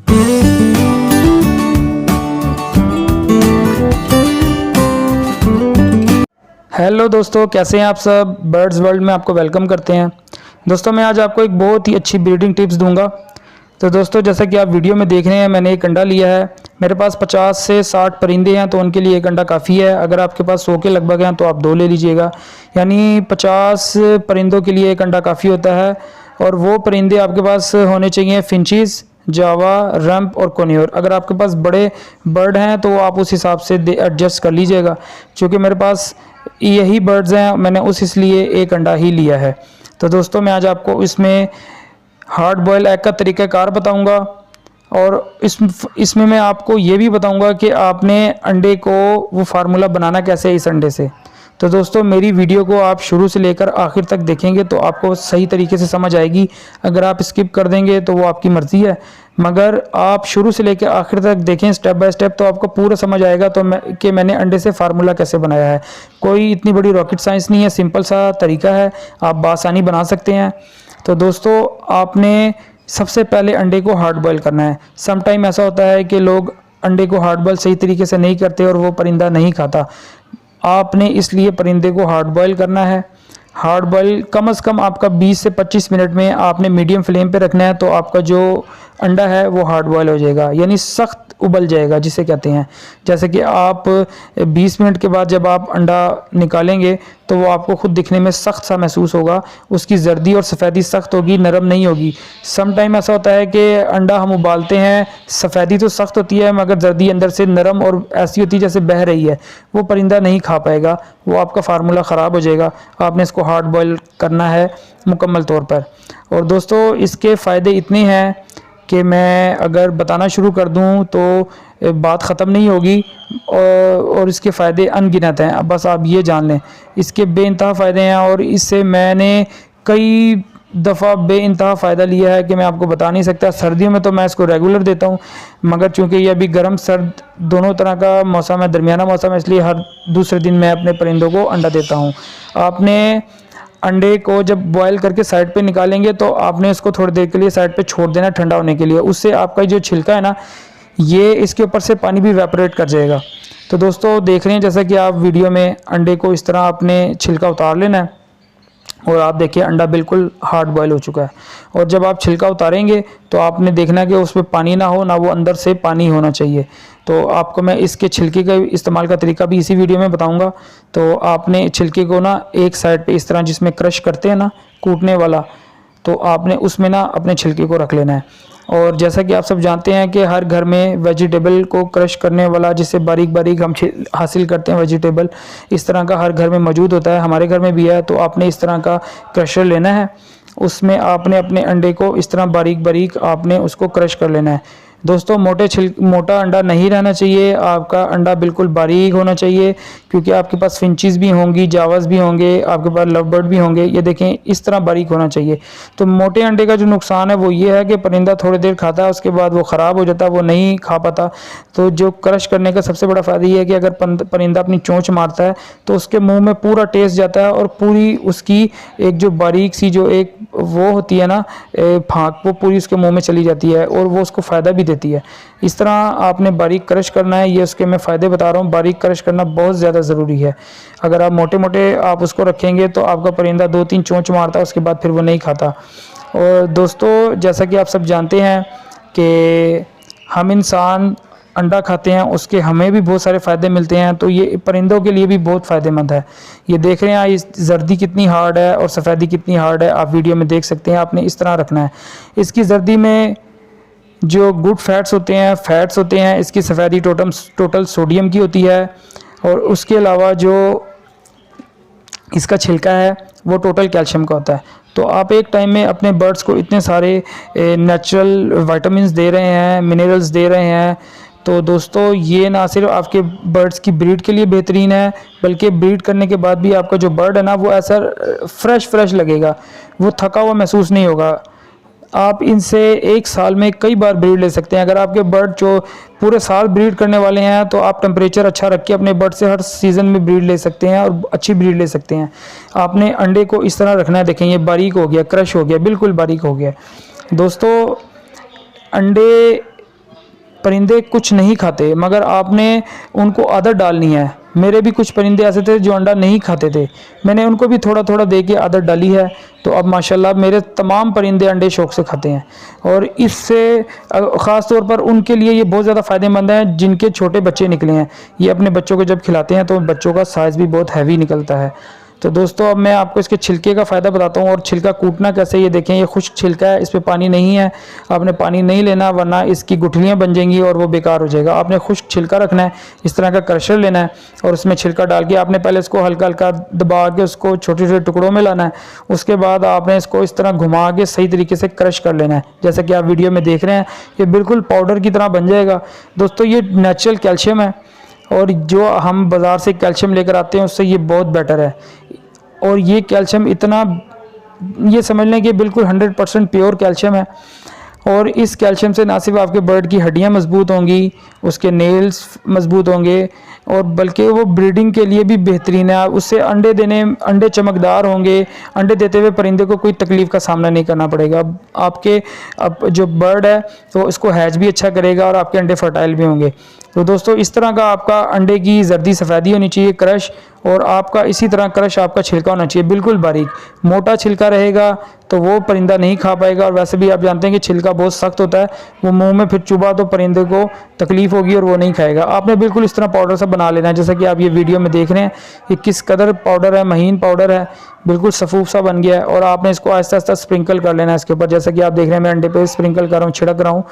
Hello दोस्तों, कैसे हैं आप सब। बर्ड्स वर्ल्ड में आपको वेलकम करते हैं। दोस्तों मैं आज आपको एक बहुत ही अच्छी ब्रीडिंग टिप्स दूंगा। तो दोस्तों जैसा कि आप वीडियो में देख रहे हैं, मैंने एक अंडा लिया है। मेरे पास 50 से 60 परिंदे हैं, तो उनके लिए एक अंडा काफ़ी है। अगर आपके पास 100 के लगभग हैं तो आप 2 ले लीजिएगा, यानी 50 परिंदों के लिए एक अंडा काफ़ी होता है। और वो परिंदे आपके पास होने चाहिए फिंचीज़, जावा, रैंप और कोन्योर। अगर आपके पास बड़े बर्ड हैं तो आप उस हिसाब से एडजस्ट कर लीजिएगा। क्योंकि मेरे पास यही बर्ड्स हैं, मैंने उस इसलिए एक अंडा ही लिया है। तो दोस्तों मैं आज आपको इसमें हार्ड बॉयल एग का तरीक़ाकार बताऊंगा, और इसमें मैं आपको ये भी बताऊंगा कि आपने अंडे को वो फार्मूला बनाना कैसे है इस अंडे से। तो दोस्तों मेरी वीडियो को आप शुरू से लेकर आखिर तक देखेंगे तो आपको सही तरीके से समझ आएगी। अगर आप स्किप कर देंगे तो वो आपकी मर्ज़ी है, मगर आप शुरू से लेकर आखिर तक देखें स्टेप बाय स्टेप तो आपको पूरा समझ आएगा तो मैंने अंडे से फार्मूला कैसे बनाया है। कोई इतनी बड़ी रॉकेट साइंस नहीं है, सिंपल सा तरीका है, आप बासानी बना सकते हैं। तो दोस्तों आपने सबसे पहले अंडे को हार्ड बॉयल करना है। सम टाइम ऐसा होता है कि लोग अंडे को हार्ड बॉयल सही तरीके से नहीं करते और वो परिंदा नहीं खाता। आपने इसलिए परिंदे को हार्ड बॉयल करना है। हार्ड बॉयल कम से कम आपका 20 से 25 मिनट में आपने मीडियम फ्लेम पे रखना है, तो आपका जो अंडा है वो हार्ड बॉयल हो जाएगा, यानी सख्त उबल जाएगा जिसे कहते हैं। जैसे कि आप 20 मिनट के बाद जब आप अंडा निकालेंगे तो वो आपको खुद दिखने में सख्त सा महसूस होगा। उसकी जर्दी और सफ़ेदी सख्त होगी, नरम नहीं होगी। सम टाइम ऐसा होता है कि अंडा हम उबालते हैं, सफ़ेदी तो सख्त होती है मगर जर्दी अंदर से नरम और ऐसी होती है जैसे बह रही है। वो परिंदा नहीं खा पाएगा, वो आपका फार्मूला ख़राब हो जाएगा। आपने इसको हार्ड बॉयल करना है मुकम्मल तौर पर। और दोस्तों इसके फ़ायदे इतने हैं कि मैं अगर बताना शुरू कर दूं तो बात ख़त्म नहीं होगी, और इसके फ़ायदे अनगिनत हैं। अब बस आप ये जान लें, इसके बेइंतहा फ़ायदे हैं और इससे मैंने कई दफ़ा बेइंतहा फ़ायदा लिया है कि मैं आपको बता नहीं सकता। सर्दियों में तो मैं इसको रेगुलर देता हूँ, मगर चूँकि ये अभी गर्म सर्द दोनों तरह का मौसम है, दरमियाना मौसम है, इसलिए हर दूसरे दिन मैं अपने परिंदों को अंडा देता हूँ। आपने अंडे को जब बॉयल करके साइड पे निकालेंगे तो आपने इसको थोड़ी देर के लिए साइड पे छोड़ देना ठंडा होने के लिए। उससे आपका जो छिलका है ना, ये इसके ऊपर से पानी भी इवेपोरेट कर जाएगा। तो दोस्तों देख रहे हैं जैसा कि आप वीडियो में, अंडे को इस तरह आपने छिलका उतार लेना है और आप देखिए अंडा बिल्कुल हार्ड बॉयल हो चुका है। और जब आप छिलका उतारेंगे तो आपने देखना है कि उसमें पानी ना हो, ना वो अंदर से पानी होना चाहिए। तो आपको मैं इसके छिलके का इस्तेमाल का तरीका भी इसी वीडियो में बताऊंगा। तो आपने छिलके को ना एक साइड पे इस तरह, जिसमें क्रश करते हैं ना, कूटने वाला, तो आपने उसमें ना अपने छिलके को रख लेना है। और जैसा कि आप सब जानते हैं कि हर घर में वेजिटेबल को क्रश करने वाला, जिससे बारीक बारीक हम हासिल करते हैं वेजिटेबल, इस तरह का हर घर में मौजूद होता है। हमारे घर में भी है। तो आपने इस तरह का क्रशर लेना है, उसमें आपने अपने अंडे को इस तरह बारीक बारीक आपने उसको क्रश कर लेना है। दोस्तों मोटा अंडा नहीं रहना चाहिए, आपका अंडा बिल्कुल बारीक होना चाहिए, क्योंकि आपके पास फिंचीज़ भी होंगी, जावाज़ भी होंगे, आपके पास लव बर्ड भी होंगे। ये देखें इस तरह बारीक होना चाहिए। तो मोटे अंडे का जो नुकसान है वो ये है कि परिंदा थोड़ी देर खाता है, उसके बाद वो ख़राब हो जाता है, वो नहीं खा पाता। तो जो क्रश करने का सबसे बड़ा फ़ायदा ये है कि अगर परिंदा अपनी चोंच मारता है तो उसके मुँह में पूरा टेस्ट जाता है, और पूरी उसकी एक जो बारीक सी जो एक वो होती है ना फाँक, वो पूरी उसके मुँह में चली जाती है और वो उसको फ़ायदा भी देती है। इस तरह आपने बारीक क्रश करना है। ये उसके मैं फ़ायदे बता रहा हूँ। बारीक क्रश करना बहुत ज़्यादा ज़रूरी है। अगर आप मोटे मोटे आप उसको रखेंगे तो आपका परिंदा 2-3 चोंच मारता है, उसके बाद फिर वो नहीं खाता। और दोस्तों जैसा कि आप सब जानते हैं कि हम इंसान अंडा खाते हैं, उसके हमें भी बहुत सारे फ़ायदे मिलते हैं, तो ये परिंदों के लिए भी बहुत फ़ायदेमंद है। ये देख रहे हैं इस जर्दी कितनी हार्ड है और सफ़ेदी कितनी हार्ड है, आप वीडियो में देख सकते हैं। आपने इस तरह रखना है। इसकी जर्दी में जो गुड फैट्स होते हैं, इसकी सफ़ेदी टोटल सोडियम की होती है, और उसके अलावा जो इसका छिलका है वो टोटल कैल्शियम का होता है। तो आप एक टाइम में अपने बर्ड्स को इतने सारे नेचुरल विटामिन्स दे रहे हैं, मिनरल्स दे रहे हैं। तो दोस्तों ये ना सिर्फ आपके बर्ड्स की ब्रीड के लिए बेहतरीन है, बल्कि ब्रीड करने के बाद भी आपका जो बर्ड है ना वो ऐसा फ्रेश लगेगा, वो थका हुआ महसूस नहीं होगा। आप इनसे एक साल में कई बार ब्रीड ले सकते हैं। अगर आपके बर्ड जो पूरे साल ब्रीड करने वाले हैं तो आप टेम्परेचर अच्छा रख के अपने बर्ड से हर सीज़न में ब्रीड ले सकते हैं और अच्छी ब्रीड ले सकते हैं। आपने अंडे को इस तरह रखना है। देखें ये बारीक हो गया, क्रश हो गया, बिल्कुल बारीक हो गया। दोस्तों अंडे परिंदे कुछ नहीं खाते, मगर आपने उनको आदत डालनी है। मेरे भी कुछ परिंदे ऐसे थे जो अंडा नहीं खाते थे, मैंने उनको भी थोड़ा थोड़ा दे के आदत डाली है, तो अब माशाल्लाह मेरे तमाम परिंदे अंडे शौक़ से खाते हैं। और इससे ख़ास तौर पर उनके लिए ये बहुत ज़्यादा फ़ायदेमंद है जिनके छोटे बच्चे निकले हैं। ये अपने बच्चों को जब खिलाते हैं तो बच्चों का साइज़ भी बहुत हैवी निकलता है। तो दोस्तों अब मैं आपको इसके छिलके का फ़ायदा बताता हूँ, और छिलका कूटना कैसे। ये देखें, ये खुश्क छिलका है, इस पर पानी नहीं है। आपने पानी नहीं लेना, वरना इसकी गुठलियाँ बन जाएंगी और वो बेकार हो जाएगा। आपने खुश्क छिलका रखना है, इस तरह का क्रशर लेना है और उसमें छिलका डाल के आपने पहले इसको हल्का हल्का दबा के उसको छोटे छोटे टुकड़ों में लाना है। उसके बाद आपने इसको इस तरह घुमा के सही तरीके से क्रश कर लेना है, जैसा कि आप वीडियो में देख रहे हैं। ये बिल्कुल पाउडर की तरह बन जाएगा। दोस्तों ये नेचुरल कैल्शियम है, और जो हम बाज़ार से कैल्शियम लेकर आते हैं उससे ये बहुत बेटर है। और ये कैल्शियम इतना, ये समझ लें कि बिल्कुल 100% प्योर कैल्शियम है। और इस कैल्शियम से ना सिर्फ आपके बर्ड की हड्डियां मजबूत होंगी, उसके नेल्स मजबूत होंगे, और बल्कि वो ब्रीडिंग के लिए भी बेहतरीन है। उससे अंडे चमकदार होंगे। अंडे देते हुए परिंदे को कोई तकलीफ़ का सामना नहीं करना पड़ेगा। आपके जो बर्ड है तो इसको हैच भी अच्छा करेगा और आपके अंडे फर्टाइल भी होंगे। तो दोस्तों इस तरह का आपका अंडे की जर्दी सफ़ेदी होनी चाहिए, क्रश, और आपका इसी तरह क्रश आपका छिलका होना चाहिए बिल्कुल बारीक। मोटा छिलका रहेगा तो वो परिंदा नहीं खा पाएगा, और वैसे भी आप जानते हैं कि छिलका बहुत सख्त होता है, वो मुंह में फिर चुभा तो परिंदे को तकलीफ होगी और वो नहीं खाएगा। आपने बिल्कुल इस तरह पाउडर सा बना लेना है, जैसा कि आप ये वीडियो में देख रहे हैं। ये किस कदर पाउडर है, महीन पाउडर है, बिल्कुल सफूफ सा बन गया है। और आपने इसको आहिस्ता आहिस्ता स्प्रिंकल कर लेना है इसके ऊपर, जैसा कि आप देख रहे हैं मैं अंडे पे स्प्रिंकल कर रहा हूँ, छिड़क रहा हूँ।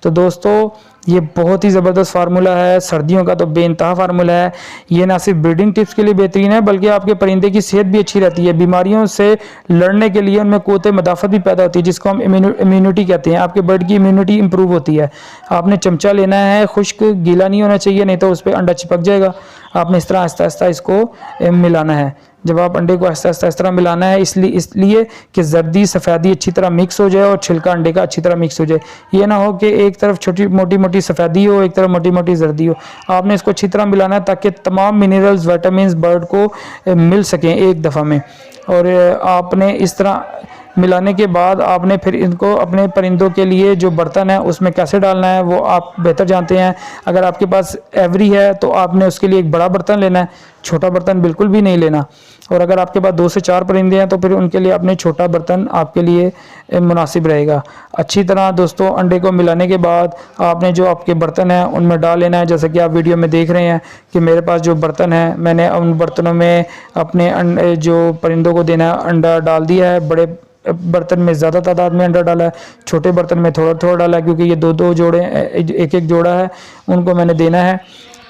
तो दोस्तों ये बहुत ही ज़बरदस्त फार्मूला है, सर्दियों का तो बेइंतहा फार्मूला है। ये ना सिर्फ ब्रीडिंग टिप्स के लिए बेहतरीन है, बल्कि आपके परिंदे की सेहत भी अच्छी रहती है। बीमारियों से लड़ने के लिए उनमें क़ुव्वत मदाफ़त भी पैदा होती है, जिसको हम इम्यूनिटी कहते हैं। आपके बर्ड की इम्यूनिटी इंप्रूव होती है। आपने चमचा लेना है, खुश्क गीला नहीं होना चाहिए, नहीं तो उस पर अंडा चिपक जाएगा। आपने इस तरह आहिस्ता आहिस्ता इसको मिलाना है। जब आप अंडे को आहिस्ता आहिस्ता इस तरह मिलाना है, इसलिए कि जर्दी सफ़ेदी अच्छी तरह मिक्स हो जाए और छिलका अंडे का अच्छी तरह मिक्स हो जाए। ये ना हो कि एक तरफ छोटी मोटी मोटी सफ़ेदी हो, एक तरफ मोटी मोटी जर्दी हो। आपने इसको अच्छी तरह मिलाना है ताकि तमाम मिनरल्स, विटामिन बर्ड को मिल सकें एक दफ़ा में। और आपने इस तरह मिलाने के बाद आपने फिर इनको अपने परिंदों के लिए जो बर्तन है उसमें कैसे डालना है वो आप बेहतर जानते हैं। अगर आपके पास एवरी है तो आपने उसके लिए एक बड़ा बर्तन लेना है, छोटा बर्तन बिल्कुल भी नहीं लेना। और अगर आपके पास 2 से 4 परिंदे हैं तो फिर उनके लिए अपने छोटा बर्तन आपके लिए मुनासिब रहेगा। अच्छी तरह दोस्तों अंडे को मिलाने के बाद आपने जो आपके बर्तन हैं उनमें डाल लेना है, जैसे कि आप वीडियो में देख रहे हैं कि मेरे पास जो बर्तन है, मैंने उन बर्तनों में अपने जो परिंदों को देना है अंडा डाल दिया है। बड़े बर्तन में ज़्यादा तादाद में अंडा डाला है, छोटे बर्तन में थोड़ा थोड़ा डाला है, क्योंकि ये 2-2 जोड़े, एक एक जोड़ा है, उनको मैंने देना है।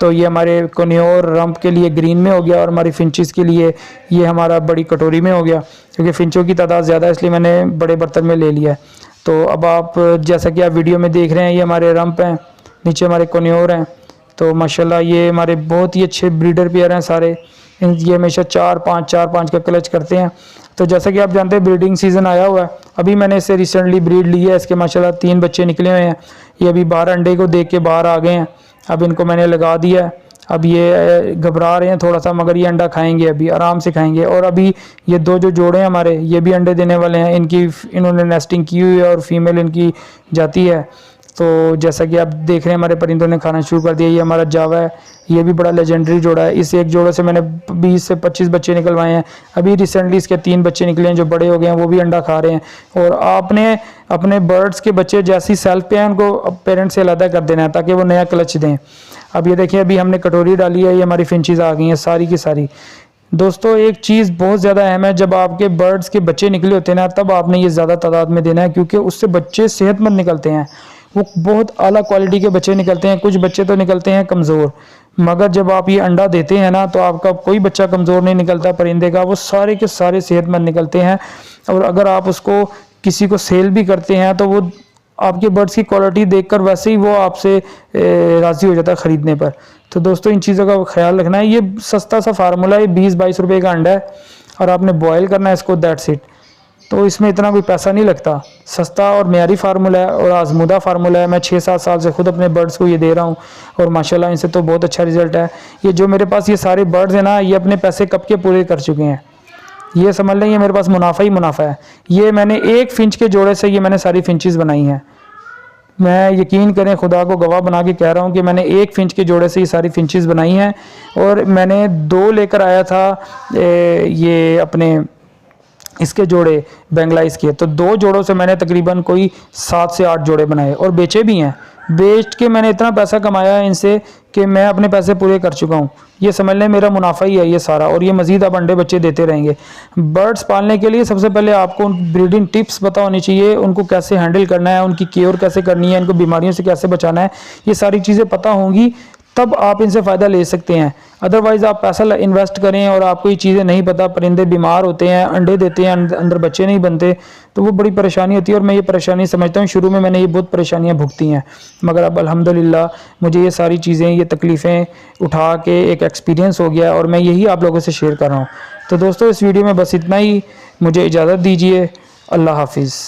तो ये हमारे कोनियोर रंप के लिए ग्रीन में हो गया, और हमारी फिंचेस के लिए ये हमारा बड़ी कटोरी में हो गया, क्योंकि फिंचों की तादाद ज़्यादा है इसलिए मैंने बड़े बर्तन में ले लिया है। तो अब आप जैसा कि आप वीडियो में देख रहे हैं, ये हमारे रंप हैं, नीचे हमारे कोनियोर हैं। तो माशाल्लाह ये हमारे बहुत ही अच्छे ब्रीडर पेयर हैं सारे। ये हमेशा 4-5 का क्लच करते हैं। तो जैसा कि आप जानते हैं ब्रीडिंग सीज़न आया हुआ है, अभी मैंने इससे रिसेंटली ब्रीड ली है। इसके माशाल्लाह 3 बच्चे निकले हुए हैं। ये अभी बाहर अंडे को देख के बाहर आ गए हैं। अब इनको मैंने लगा दिया है। अब ये घबरा रहे हैं थोड़ा सा, मगर ये अंडा खाएंगे, अभी आराम से खाएंगे। और अभी ये 2 जो जोड़े हैं हमारे, ये भी अंडे देने वाले हैं। इन्होंने नेस्टिंग की हुई है और फीमेल इनकी जाती है। तो जैसा कि आप देख रहे हैं हमारे परिंदों ने खाना शुरू कर दिया। ये हमारा जावा है, ये भी बड़ा लेजेंडरी जोड़ा है। इस एक जोड़े से मैंने 20 से 25 बच्चे निकलवाए हैं। अभी रिसेंटली इसके 3 बच्चे निकले हैं जो बड़े हो गए हैं, वो भी अंडा खा रहे हैं। और आपने अपने बर्ड्स के बच्चे जैसी सेल्फ पे हैं उनको पेरेंट्स से अलग कर देना है ताकि वो नया क्लच दें। अब ये देखिए, अभी हमने कटोरी डाली है, ये हमारी फिंचीज़ आ गई हैं सारी की सारी। दोस्तों एक चीज़ बहुत ज़्यादा अहम है, जब आपके बर्ड्स के बच्चे निकले होते हैं ना, तब आपने ये ज़्यादा तादाद में देना है, क्योंकि उससे बच्चे सेहतमंद निकलते हैं। वो बहुत आला क्वालिटी के बच्चे निकलते हैं। कुछ बच्चे तो निकलते हैं कमज़ोर, मगर जब आप ये अंडा देते हैं ना, तो आपका कोई बच्चा कमज़ोर नहीं निकलता परिंदे का, वो सारे के सारे सेहतमंद निकलते हैं। और अगर आप उसको किसी को सेल भी करते हैं तो वो आपके बर्ड्स की क्वालिटी देखकर वैसे ही वो आपसे राज़ी हो जाता है ख़रीदने पर। तो दोस्तों इन चीज़ों का ख्याल रखना है। ये सस्ता सा फार्मूला है, 20-22 रुपये का अंडा है, और आपने बॉयल करना है इसको, दैट्स इट। तो इसमें इतना कोई पैसा नहीं लगता, सस्ता और मेयारी फार्मूला है और आजमूदा फार्मूला है। मैं 6-7 साल से खुद अपने बर्ड्स को ये दे रहा हूँ, और माशाल्लाह इनसे तो बहुत अच्छा रिजल्ट है। ये जो मेरे पास ये सारे बर्ड्स हैं ना, ये अपने पैसे कब के पूरे कर चुके हैं। ये समझ लें ये मेरे पास मुनाफा ही मुनाफा है। ये मैंने एक फिंच के जोड़े से ये मैंने सारी फिंचेस बनाई हैं। मैं यकीन करें, खुदा को गवाह बना के कह रहा हूँ कि मैंने एक फिंच के जोड़े से ये सारी फिंचेस बनाई हैं। और मैंने 2 लेकर आया था ये अपने इसके जोड़े बेंगलाइज के, तो 2 जोड़ों से मैंने तकरीबन कोई 7 से 8 जोड़े बनाए और बेचे भी हैं। बेच के मैंने इतना पैसा कमाया है इनसे कि मैं अपने पैसे पूरे कर चुका हूँ। ये समझ लें मेरा मुनाफा ही है ये सारा, और ये मज़ीद अब अंडे बच्चे देते रहेंगे। बर्ड्स पालने के लिए सबसे पहले आपको ब्रीडिंग टिप्स पता होनी चाहिए, उनको कैसे हैंडल करना है, उनकी केयर कैसे करनी है, इनको बीमारियों से कैसे बचाना है, ये सारी चीज़ें पता होंगी तब आप इनसे फ़ायदा ले सकते हैं। अदरवाइज़ आप पैसा इन्वेस्ट करें और आपको ये चीज़ें नहीं पता, परिंदे बीमार होते हैं, अंडे देते हैं, अंदर बच्चे नहीं बनते, तो वो बड़ी परेशानी होती है। और मैं ये परेशानी समझता हूँ, शुरू में मैंने ये बहुत परेशानियाँ भुगती हैं, मगर अब अल्हम्दुलिल्लाह मुझे ये सारी चीज़ें, ये तकलीफ़ें उठा के एक एक्सपीरियंस हो गया और मैं यही आप लोगों से शेयर कर रहा हूँ। तो दोस्तों इस वीडियो में बस इतना ही, मुझे इजाज़त दीजिए। अल्लाह हाफिज़।